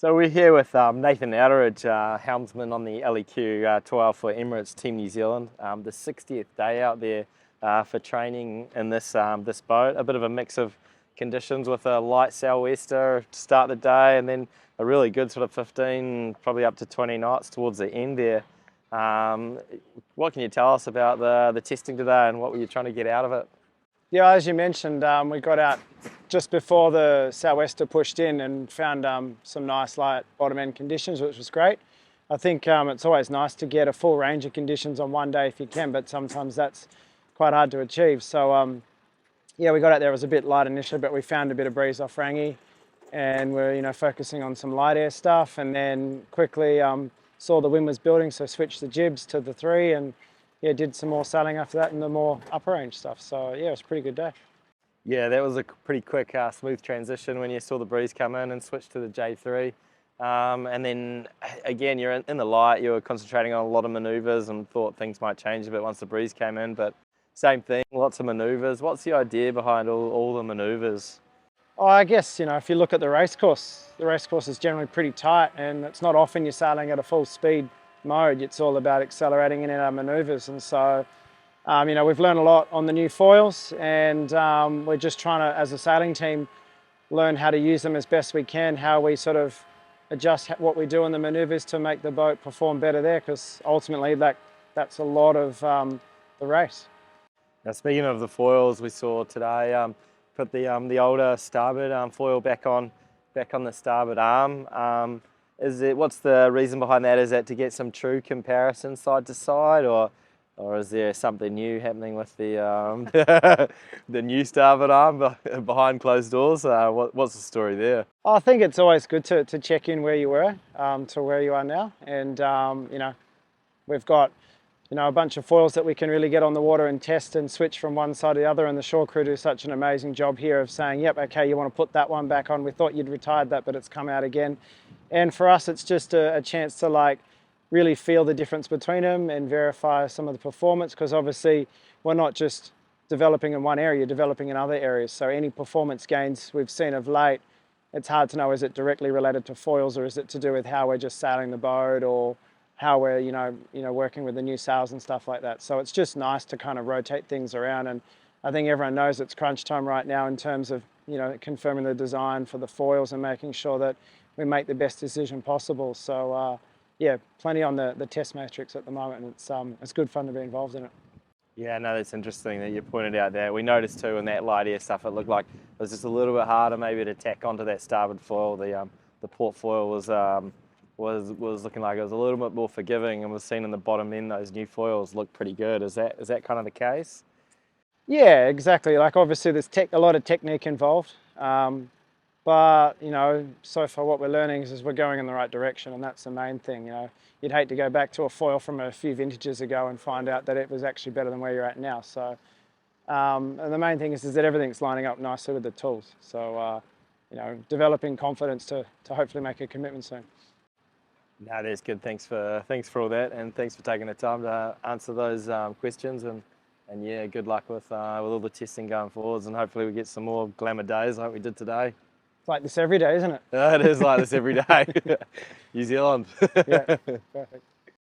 So we're here with Nathan Outteridge, helmsman on the LEQ12 for Emirates Team New Zealand. The 60th day out there for training in this boat. A bit of a mix of conditions with a light sou'wester to start the day, and then a really good sort of 15, probably up to 20 knots towards the end there. What can you tell us about the testing today, and what were you trying to get out of it? Yeah, as you mentioned, we got out just before the sou'wester pushed in and found some nice light bottom end conditions, which was great. I think it's always nice to get a full range of conditions on one day if you can, but sometimes that's quite hard to achieve. So yeah, we got out there, it was a bit light initially, but we found a bit of breeze off Rangi, and we're focusing on some light air stuff, and then quickly saw the wind was building, so switched the jibs to the 3, and yeah, did some more sailing after that and the more upper range stuff. So yeah, it was a pretty good day. Yeah, that was a pretty quick, smooth transition when you saw the breeze come in and switch to the J3. And then again, you're in the light, you were concentrating on a lot of maneuvers and thought things might change a bit once the breeze came in, but same thing, lots of maneuvers. What's the idea behind all the maneuvers? Oh, I guess, if you look at the race course is generally pretty tight, and it's not often you're sailing at a full speed mode. It's all about accelerating in our maneuvers, and so we've learned a lot on the new foils, and we're just trying to, as a sailing team, learn how to use them as best we can, how we sort of adjust what we do in the maneuvers to make the boat perform better there, because ultimately that's a lot of the race. Now, speaking of the foils, we saw today put the older starboard foil back on the starboard arm. What's the reason behind that? Is that to get some true comparison side to side, or is there something new happening with the the new starboard arm behind closed doors? What's the story there? I think it's always good to check in where you were to where you are now, and we've got a bunch of foils that we can really get on the water and test and switch from one side to the other, and the shore crew do such an amazing job here of saying, yep, okay, you want to put that one back on, we thought you'd retired that, but it's come out again. And for us, it's just a chance to really feel the difference between them and verify some of the performance, because obviously we're not just developing in one area, you're developing in other areas. So any performance gains we've seen of late, it's hard to know, is it directly related to foils, or is it to do with how we're just sailing the boat, or how we're working with the new sails and stuff like that. So it's just nice to kind of rotate things around, and I think everyone knows it's crunch time right now in terms of confirming the design for the foils and making sure that we make the best decision possible. So yeah, plenty on the test matrix at the moment, and it's good fun to be involved in it. Yeah, no, that's interesting that you pointed out that. We noticed too in that light air stuff, it looked like it was just a little bit harder maybe to tack onto that starboard foil. The port foil was looking like it was a little bit more forgiving, and was seen in the bottom end, those new foils look pretty good. Is that kind of the case? Yeah, exactly. Obviously there's a lot of technique involved, but so far what we're learning is we're going in the right direction, and that's the main thing. You'd hate to go back to a foil from a few vintages ago and find out that it was actually better than where you're at now. So and the main thing is that everything's lining up nicely with the tools. So developing confidence to hopefully make a commitment soon. No, that's good. Thanks for all that, and thanks for taking the time to answer those questions, and yeah, good luck with all the testing going forwards, and hopefully we get some more glamour days like we did today. It's like this every day, isn't it? It is like this every day. New Zealand. Yeah, perfect.